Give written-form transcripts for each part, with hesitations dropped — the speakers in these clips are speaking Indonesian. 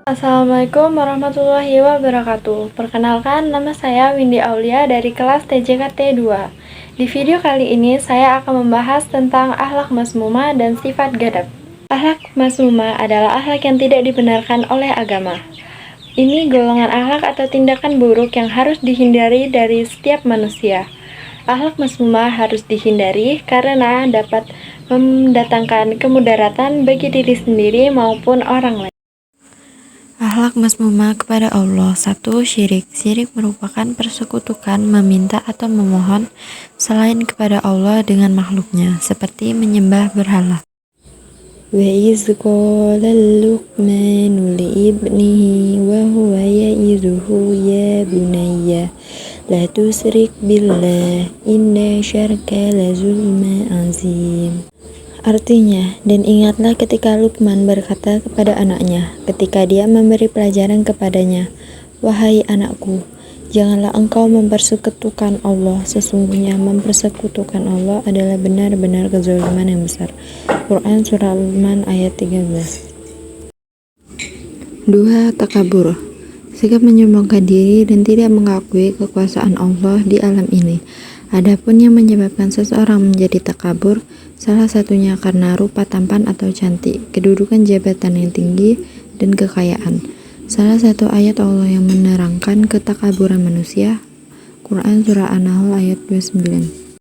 Assalamualaikum warahmatullahi wabarakatuh. Perkenalkan, nama saya Windy Aulia dari kelas TJKT 2. Di video kali ini saya akan membahas tentang akhlak mazmumah dan sifat gadab. Akhlak mazmumah adalah akhlak yang tidak dibenarkan oleh agama. Ini golongan akhlak atau tindakan buruk yang harus dihindari dari setiap manusia. Akhlak mazmumah harus dihindari karena dapat mendatangkan kemudaratan bagi diri sendiri maupun orang lain. Akhlak mazmumah kepada Allah. 1. Syirik. Syirik merupakan persekutukan, meminta atau memohon selain kepada Allah dengan makhluknya, seperti menyembah berhala. Wa iz qala Luqmanu li ibnihi wa huwa ya'izuhu ya bunayya la tusyrik billah inna syirka la zulmun azim. Artinya, dan ingatlah ketika Luqman berkata kepada anaknya, ketika dia memberi pelajaran kepadanya, "Wahai anakku, janganlah engkau mempersekutukan Allah, sesungguhnya mempersekutukan Allah adalah benar-benar kezaliman yang besar." Quran Surah Luqman ayat 13. 2. Takabur. Sikap menyombongkan diri dan tidak mengakui kekuasaan Allah di alam ini. Adapun yang menyebabkan seseorang menjadi takabur, salah satunya karena rupa tampan atau cantik, kedudukan jabatan yang tinggi, dan kekayaan. Salah satu ayat Allah yang menerangkan ketakaburan manusia, Quran Surah An-Nahl ayat 29.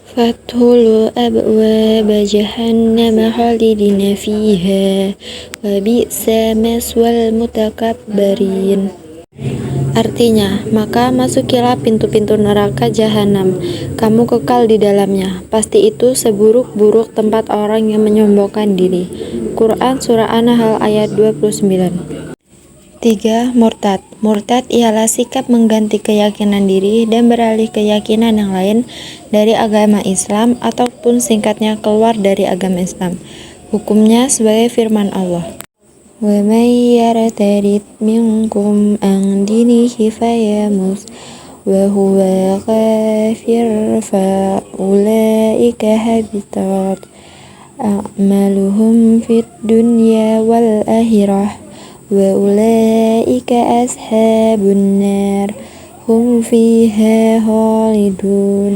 Fathulu abwaba jahannama khalidina fiha wa bi'sa maswal mutakabbarin. Artinya, maka masukilah pintu-pintu neraka jahanam, kamu kekal di dalamnya. Pasti itu seburuk-buruk tempat orang yang menyombongkan diri. Quran Surah An-Nahl ayat 29. 3. Murtad. Murtad ialah sikap mengganti keyakinan diri dan beralih keyakinan yang lain dari agama Islam ataupun singkatnya keluar dari agama Islam. Hukumnya sebagai firman Allah. وَمَنْ يَرْتَدِدْ مِنْكُمْ عَنْ دِينِهِ فَيَمُتْ وَهُوَ كَافِرٌ فَأُولَئِكَ حَبِطَتْ أَعْمَالُهُمْ فِي الدُّنْيَا وَالْآخِرَةِ وَأُولَئِكَ أَصْحَابُ النَّارِ هُمْ فِيهَا خَالِدُونَ.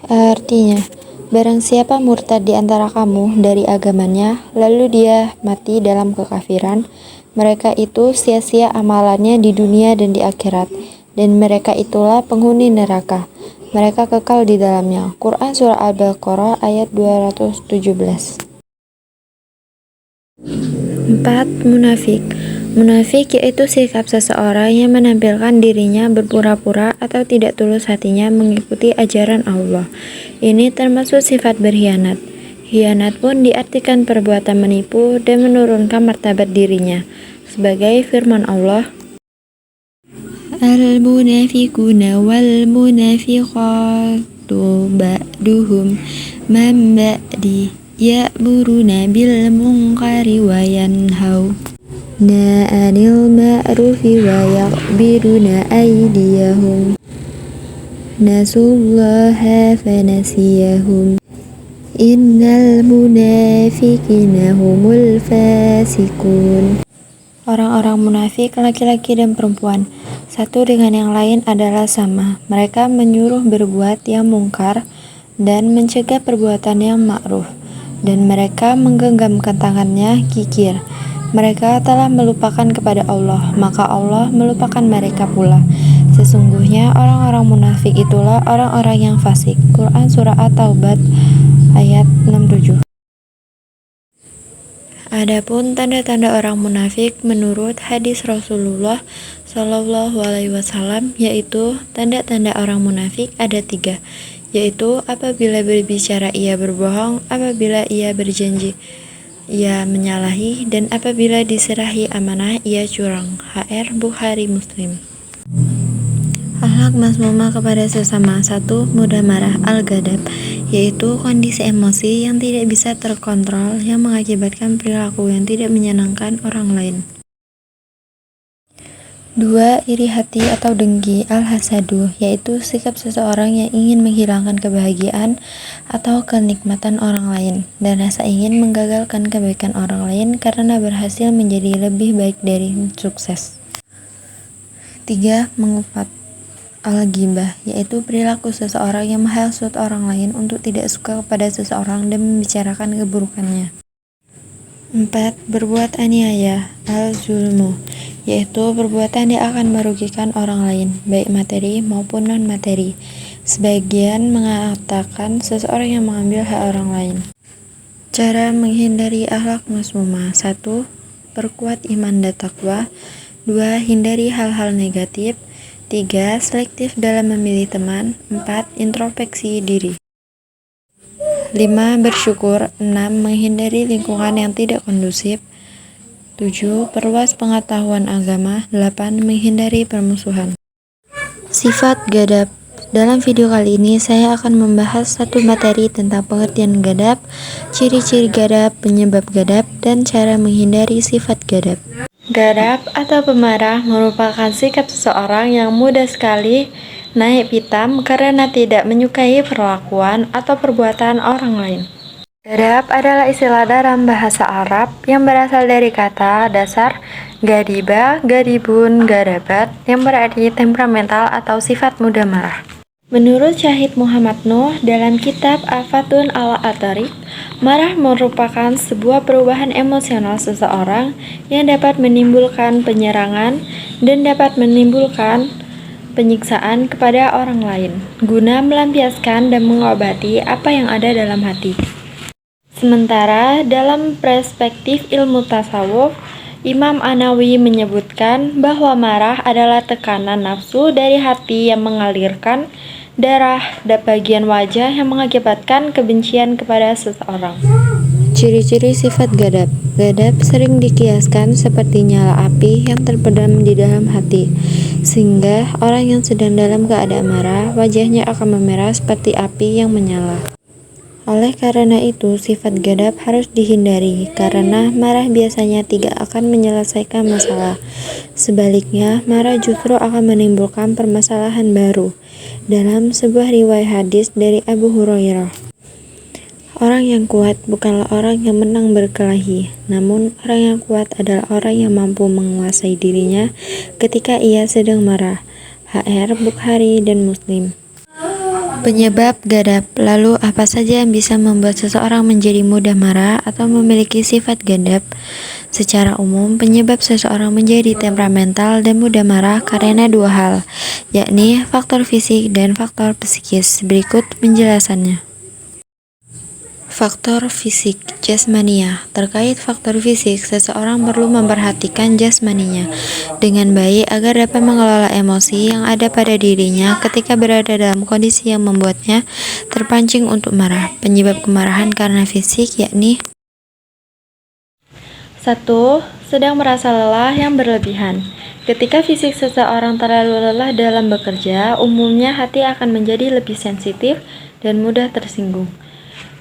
Artinya, barang siapa murtad di antara kamu dari agamanya, lalu dia mati dalam kekafiran, mereka itu sia-sia amalannya di dunia dan di akhirat, dan mereka itulah penghuni neraka. Mereka kekal di dalamnya. Quran Surah Al-Baqarah ayat 217. 4. Munafik. Munafik yaitu sikap seseorang yang menampilkan dirinya berpura-pura atau tidak tulus hatinya mengikuti ajaran Allah. Ini termasuk sifat berkhianat. Khianat pun diartikan perbuatan menipu dan menurunkan martabat dirinya. Sebagai firman Allah, Al-munafiquna wal munafiqatu ba'duhum man ba'di ya'muruna bil munkari wa yanhauna 'anil ma'rufi wa yaqbiduna aydiyahum nasullaha fanasiyahum innal munafiqina humul fasikun. Orang-orang munafik, laki-laki dan perempuan, satu dengan yang lain adalah sama. Mereka menyuruh berbuat yang mungkar dan mencegah perbuatan yang ma'ruf, dan mereka menggenggamkan tangannya kikir. Mereka telah melupakan kepada Allah, maka Allah melupakan mereka pula. Sesungguhnya orang-orang munafik itulah orang-orang yang fasik. Quran Surah At-Taubah ayat 67. Adapun tanda-tanda orang munafik menurut hadis Rasulullah Shallallahu Alaihi Wasallam, yaitu tanda-tanda orang munafik ada 3, yaitu apabila berbicara ia berbohong, apabila ia berjanji ia menyalahi, dan apabila diserahi amanah ia curang. HR Bukhari Muslim. Akhlak mazmumah kepada sesama. 1. Mudah marah. Al-Ghadab yaitu kondisi emosi yang tidak bisa terkontrol yang mengakibatkan perilaku yang tidak menyenangkan orang lain. 2. Iri hati atau dengki al-hasadu, yaitu sikap seseorang yang ingin menghilangkan kebahagiaan atau kenikmatan orang lain, dan rasa ingin menggagalkan kebaikan orang lain karena berhasil menjadi lebih baik dari sukses. 3. Mengupat al-ghibah, yaitu perilaku seseorang yang menghasut orang lain untuk tidak suka kepada seseorang dan membicarakan keburukannya. 4. Berbuat aniaya al-zulmu, yaitu perbuatan yang akan merugikan orang lain, baik materi maupun non-materi. Sebagian mengatakan seseorang yang mengambil hak orang lain. Cara menghindari akhlak mazmumah: 1. Perkuat iman dan takwa. 2. Hindari hal-hal negatif. 3. Selektif dalam memilih teman. 4. Introspeksi diri. 5. Bersyukur. 6. Menghindari lingkungan yang tidak kondusif. 7. Perluas pengetahuan agama. 8. Menghindari permusuhan. Sifat ghadab. Dalam video kali ini saya akan membahas satu materi tentang pengertian ghadab, ciri-ciri ghadab, penyebab ghadab, dan cara menghindari sifat ghadab. Ghadab atau pemarah merupakan sikap seseorang yang mudah sekali naik pitam karena tidak menyukai perlakuan atau perbuatan orang lain. Ghadab adalah istilah dalam bahasa Arab yang berasal dari kata dasar ghadiba, ghadibun, ghadabat yang berarti temperamental atau sifat mudah marah. Menurut Syahid Muhammad Nuh dalam kitab Afatun al-Atarif, marah merupakan sebuah perubahan emosional seseorang yang dapat menimbulkan penyerangan dan dapat menimbulkan penyiksaan kepada orang lain, guna melampiaskan dan mengobati apa yang ada dalam hati. Sementara dalam perspektif ilmu tasawuf, Imam An-Nawawi menyebutkan bahwa marah adalah tekanan nafsu dari hati yang mengalirkan darah dan bagian wajah yang mengakibatkan kebencian kepada seseorang. Ciri-ciri sifat ghadab. Ghadab sering dikiaskan seperti nyala api yang terpendam di dalam hati, sehingga orang yang sedang dalam keadaan marah, wajahnya akan memerah seperti api yang menyala. Oleh karena itu, sifat ghadab harus dihindari, karena marah biasanya tidak akan menyelesaikan masalah. Sebaliknya, marah justru akan menimbulkan permasalahan baru. Dalam sebuah riwayat hadis dari Abu Hurairah, orang yang kuat bukanlah orang yang menang berkelahi, namun orang yang kuat adalah orang yang mampu menguasai dirinya ketika ia sedang marah. HR Bukhari dan Muslim. Penyebab ghadab. Lalu apa saja yang bisa membuat seseorang menjadi mudah marah atau memiliki sifat ghadab? Secara umum, penyebab seseorang menjadi temperamental dan mudah marah karena dua hal, yakni faktor fisik dan faktor psikis. Berikut penjelasannya. Faktor fisik, jasmania. Terkait faktor fisik, seseorang perlu memperhatikan jasmaninya dengan baik agar dapat mengelola emosi yang ada pada dirinya ketika berada dalam kondisi yang membuatnya terpancing untuk marah. Penyebab kemarahan karena fisik yakni 1. Sedang merasa lelah yang berlebihan. Ketika fisik seseorang terlalu lelah dalam bekerja, umumnya hati akan menjadi lebih sensitif dan mudah tersinggung,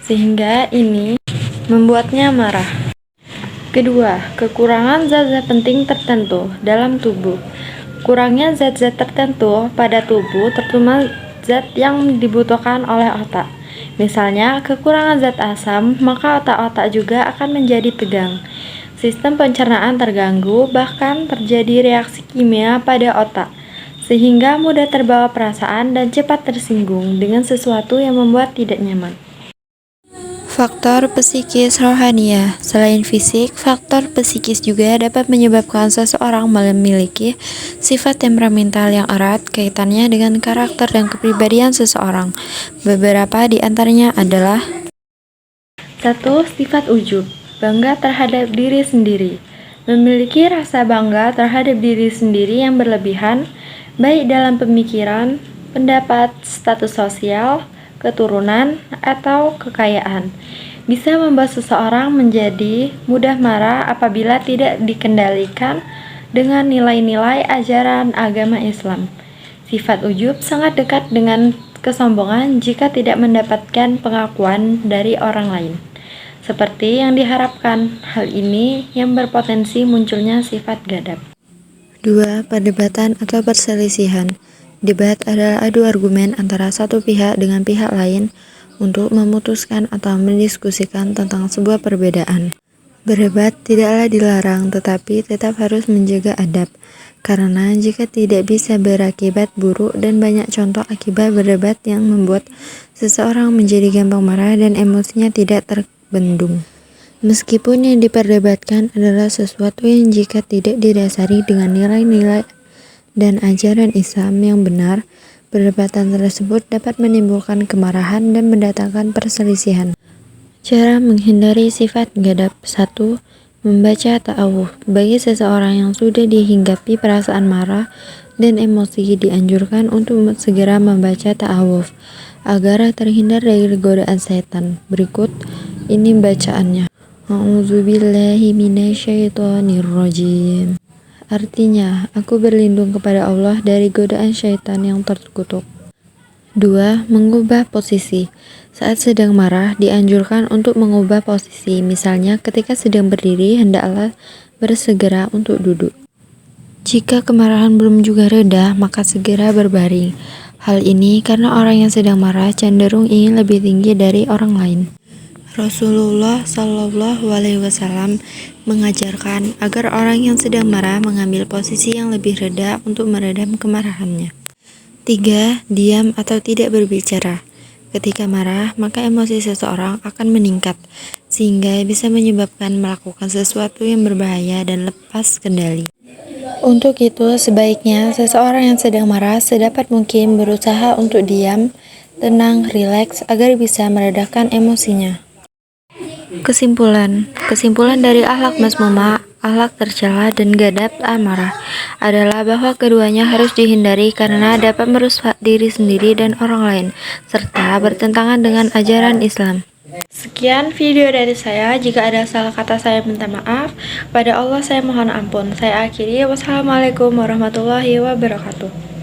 sehingga ini membuatnya marah. Kedua, kekurangan zat-zat penting tertentu dalam tubuh. Kurangnya zat-zat tertentu pada tubuh, terutama zat yang dibutuhkan oleh otak. Misalnya, kekurangan zat asam, maka otak-otak juga akan menjadi tegang. Sistem pencernaan terganggu, bahkan terjadi reaksi kimia pada otak, sehingga mudah terbawa perasaan dan cepat tersinggung dengan sesuatu yang membuat tidak nyaman. Faktor psikis rohania. Selain fisik, faktor psikis juga dapat menyebabkan seseorang memiliki sifat temperamental yang erat kaitannya dengan karakter dan kepribadian seseorang. Beberapa di antaranya adalah 1. Sifat ujub, bangga terhadap diri sendiri. Memiliki rasa bangga terhadap diri sendiri yang berlebihan, baik dalam pemikiran, pendapat, status sosial, keturunan, atau kekayaan. Bisa membuat seseorang menjadi mudah marah apabila tidak dikendalikan dengan nilai-nilai ajaran agama Islam. Sifat ujub sangat dekat dengan kesombongan jika tidak mendapatkan pengakuan dari orang lain, seperti yang diharapkan. Hal ini yang berpotensi munculnya sifat ghadab. 2. Perdebatan atau perselisihan. Debat adalah adu argumen antara satu pihak dengan pihak lain untuk memutuskan atau mendiskusikan tentang sebuah perbedaan. Berdebat tidaklah dilarang, tetapi tetap harus menjaga adab, karena jika tidak bisa berakibat buruk dan banyak contoh akibat berdebat yang membuat seseorang menjadi gampang marah dan emosinya tidak terbendung. Meskipun yang diperdebatkan adalah sesuatu yang jika tidak didasari dengan nilai-nilai dan ajaran Islam yang benar, perdebatan tersebut dapat menimbulkan kemarahan dan mendatangkan perselisihan. Cara menghindari sifat ghadab. 1. Membaca ta'awudz. Bagi seseorang yang sudah dihinggapi perasaan marah dan emosi, dianjurkan untuk segera membaca ta'awudz agar terhindar dari godaan setan. Berikut ini bacaannya. A'udzubillahi minasyaitonirrajim. Artinya, aku berlindung kepada Allah dari godaan syaitan yang terkutuk. 2. Mengubah posisi. Saat sedang marah, dianjurkan untuk mengubah posisi. Misalnya, ketika sedang berdiri, hendaklah bersegera untuk duduk. Jika kemarahan belum juga reda, maka segera berbaring. Hal ini karena orang yang sedang marah cenderung ingin lebih tinggi dari orang lain. Rasulullah Shallallahu Alaihi Wasallam mengajarkan agar orang yang sedang marah mengambil posisi yang lebih reda untuk meredam kemarahannya. 3. Diam atau tidak berbicara. Ketika marah, maka emosi seseorang akan meningkat, sehingga bisa menyebabkan melakukan sesuatu yang berbahaya dan lepas kendali. Untuk itu, sebaiknya seseorang yang sedang marah sedapat mungkin berusaha untuk diam, tenang, rileks, agar bisa meredakan emosinya. Kesimpulan dari akhlak mazmumah, akhlak tercela, dan ghadab amarah adalah bahwa keduanya harus dihindari karena dapat merusak diri sendiri dan orang lain, serta bertentangan dengan ajaran Islam. Sekian video dari saya. Jika ada salah kata, saya minta maaf. Kepada Allah saya mohon ampun. Saya akhiri. Wassalamualaikum warahmatullahi wabarakatuh.